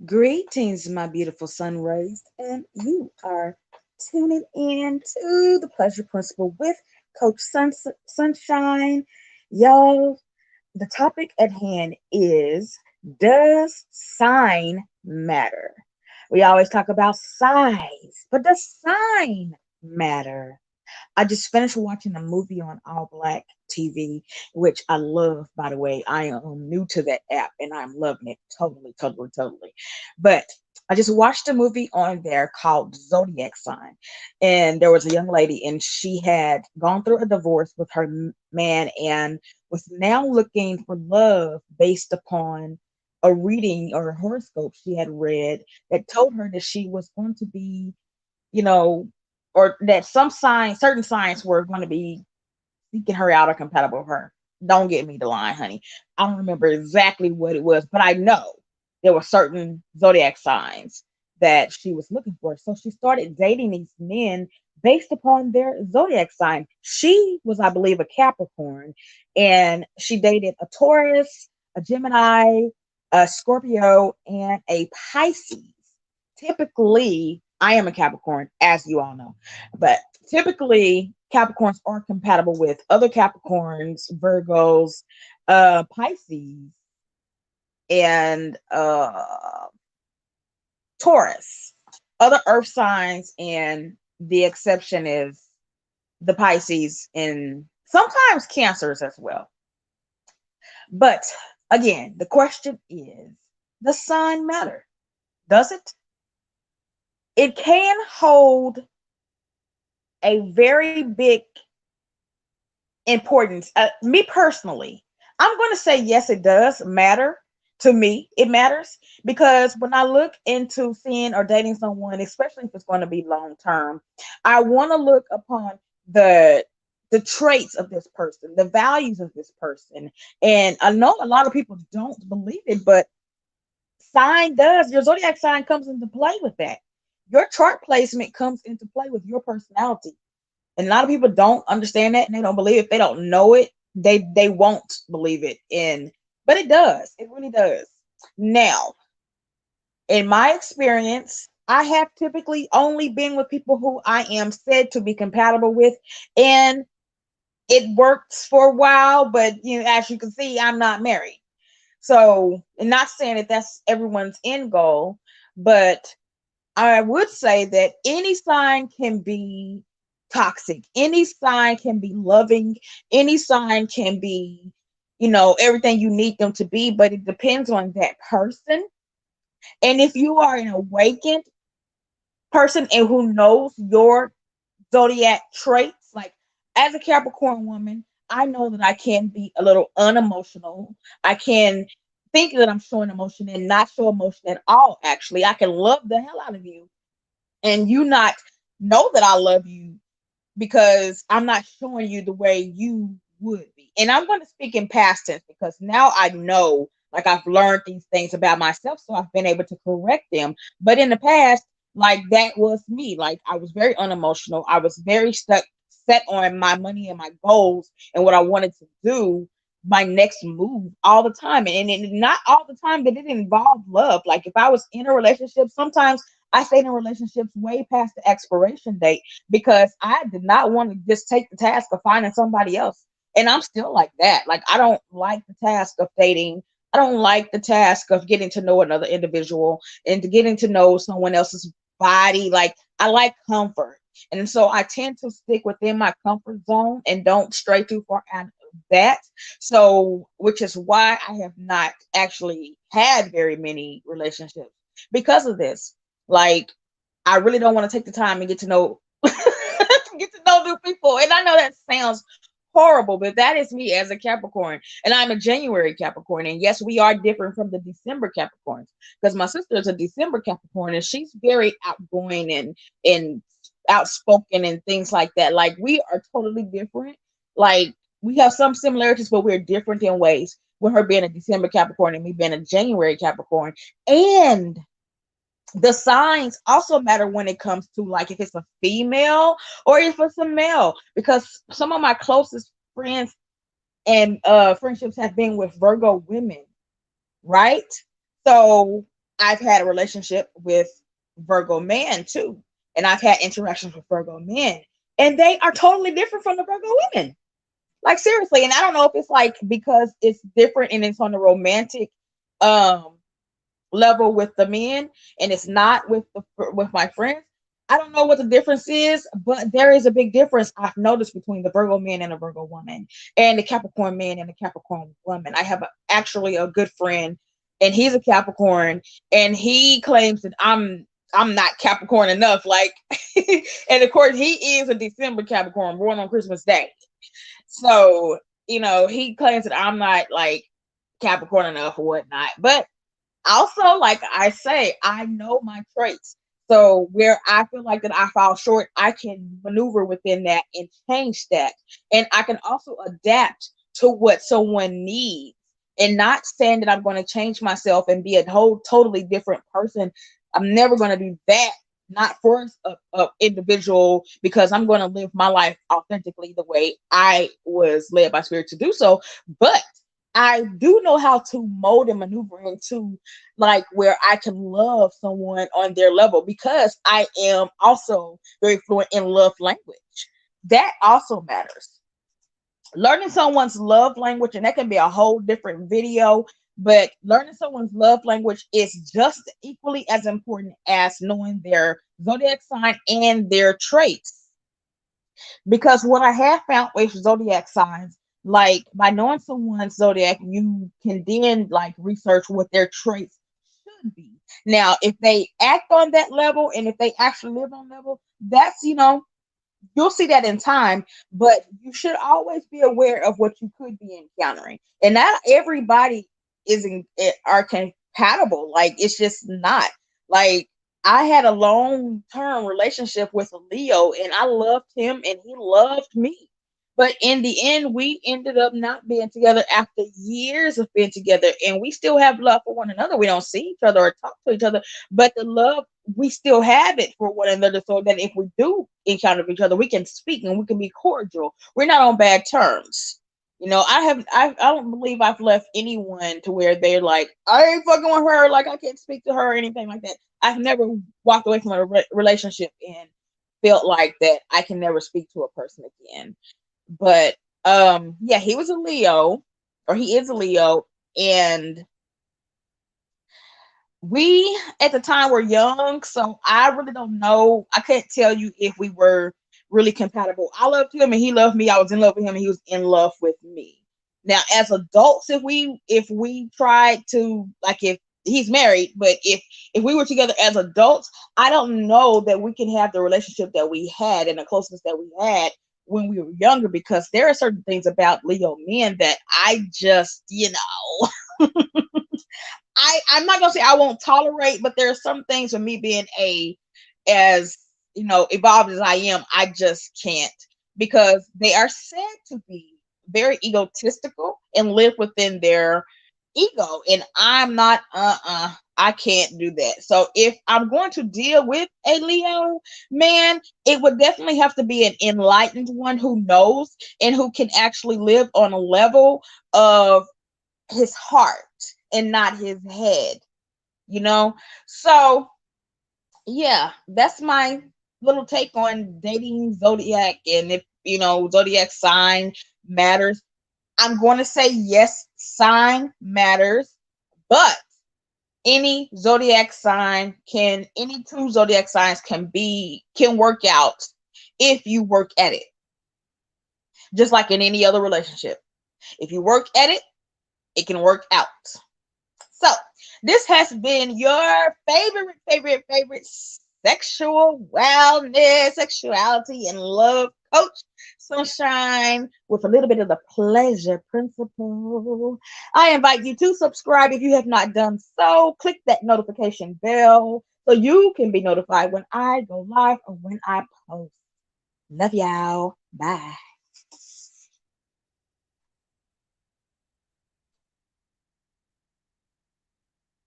Greetings, my beautiful sun rays, and you are tuning in to the Pleasure Principle with Coach Sunshine. Y'all, the topic at hand is, does sign matter? We always talk about size, but does sign matter? I just finished watching a movie on All Black TV, which I love, by the way. I am new to that app and I'm loving it totally, totally, totally. But I just watched a movie on there called Zodiac Sign. And there was a young lady, and she had gone through a divorce with her man and was now looking for love based upon a reading or a horoscope she had read that told her that she was going to be, you know, or that some signs, certain signs were going to be seeking her out or compatible with her. Don't get me the line, honey. I don't remember exactly what it was, but I know there were certain zodiac signs that she was looking for. So she started dating these men based upon their zodiac sign. She was, I believe, a Capricorn, and she dated a Taurus, a Gemini, a Scorpio, and a Pisces. Typically, I am a Capricorn, as you all know, but typically Capricorns are compatible with other Capricorns, Virgos, Pisces, and Taurus, other earth signs, and the exception is the Pisces and sometimes Cancers as well. But again, the question is, does sign matter? Does it? It can hold a very big importance. Me personally, I'm going to say yes, it does matter. To me, it matters because when I look into seeing or dating someone, especially if it's going to be long term, I want to look upon the the traits of this person, the values of this person. And I know a lot of people don't believe it, but sign does. Your zodiac sign comes into play with that. Your chart placement comes into play with your personality. And a lot of people don't understand that and they don't believe it. They don't know it. They won't believe it. And but it does. It really does. Now, in my experience, I have typically only been with people who I am said to be compatible with, and it works for a while. But as you can see, I'm not married. So, and not saying that that's everyone's end goal, but I would say that any sign can be toxic. Any sign can be loving. Any sign can be, everything you need them to be, but it depends on that person. And if you are an awakened person and who knows your zodiac traits, like as a Capricorn woman, I know that I can be a little unemotional. I can think that I'm showing emotion and not show emotion at all, actually. I can love the hell out of you and you not know that I love you because I'm not showing you the way you would be. And I'm going to speak in past tense because now I know, like I've learned these things about myself, so I've been able to correct them. But in the past, like that was me. Like I was very unemotional. I was very set on my money and my goals and what I wanted to do, my next move all the time. And not all the time, but it involved love. Like if I was in a relationship, sometimes I stayed in relationships way past the expiration date because I did not want to just take the task of finding somebody else. And I'm still like that. Like, I don't like the task of dating. I don't like the task of getting to know another individual and to getting to know someone else's body. Like, I like comfort. And so I tend to stick within my comfort zone and don't stray too far out of that. So, which is why I have not actually had very many relationships because of this. Like, I really don't want to take the time and get to know get to know new people. And I know that sounds horrible, but that is me as a Capricorn. And I'm a January Capricorn. And yes, we are different from the December Capricorns because my sister is a December Capricorn and she's very outgoing and outspoken and things like that. Like we are totally different. Like we have some similarities, but we're different in ways. With her being a December Capricorn and me being a January Capricorn. And the signs also matter when it comes to like if it's a female or if it's a male because some of my closest friends and friendships have been with Virgo women, right? So I've had a relationship with Virgo men too, and I've had interactions with Virgo men, and they are totally different from the Virgo women. Like seriously, and I don't know if it's like because it's different and it's on the romantic um level with the men and it's not with my friends. I don't know what the difference is, but there is a big difference I've noticed between the Virgo man and a Virgo woman, and the Capricorn man and the Capricorn woman. I have actually a good friend, and he's a Capricorn, and he claims that I'm not Capricorn enough. Like, and of course he is a December Capricorn, born on Christmas Day. So he claims that I'm not like Capricorn enough or whatnot, but also, like I say, I know my traits. So where I feel like that I fall short, I can maneuver within that and change that. And I can also adapt to what someone needs and not saying that I'm going to change myself and be a whole totally different person. I'm never going to be that, not force a individual, because I'm going to live my life authentically the way I was led by spirit to do so. But I do know how to mold and maneuver into like where I can love someone on their level because I am also very fluent in love language. That also matters. Learning someone's love language, and that can be a whole different video, but learning someone's love language is just equally as important as knowing their zodiac sign and their traits. Because what I have found with zodiac signs, like by knowing someone's zodiac, you can then like research what their traits should be. Now, if they act on that level and if they actually live on level, that's you'll see that in time, but you should always be aware of what you could be encountering. And not everybody are compatible. Like it's just not. Like I had a long-term relationship with a Leo and I loved him and he loved me. But in the end, we ended up not being together after years of being together, and we still have love for one another. We don't see each other or talk to each other, but the love we still have it for one another, so that if we do encounter each other, we can speak and we can be cordial. We're not on bad terms. I don't believe I've left anyone to where they're like, I ain't fucking with her, like I can't speak to her or anything like that. I've never walked away from a relationship and felt like that I can never speak to a person again. But yeah, he was a Leo, or he is a Leo, and we at the time were young, so I really don't know. I can't tell you if we were really compatible. I loved him and he loved me. I was in love with him and he was in love with me. Now, as adults, if we tried to, like, if he's married, but if we were together as adults, I don't know that we can have the relationship that we had and the closeness that we had when we were younger, because there are certain things about Leo men that I just, I'm not gonna say I won't tolerate, but there are some things with me being as evolved as I am, I just can't, because they are said to be very egotistical and live within their ego, and I'm not. I can't do that. So if I'm going to deal with a Leo man, it would definitely have to be an enlightened one who knows and who can actually live on a level of his heart and not his head. So yeah, that's my little take on dating zodiac, and if zodiac sign matters. I'm going to say yes, sign matters, but any two zodiac signs can work out if you work at it, just like in any other relationship. If you work at it, it can work out. So this has been your favorite sexual wellness, sexuality, and love coach, Sunshine, with a little bit of the pleasure principle. I invite you to subscribe if you have not done so. Click that notification bell so you can be notified when I go live or when I post. Love y'all. Bye.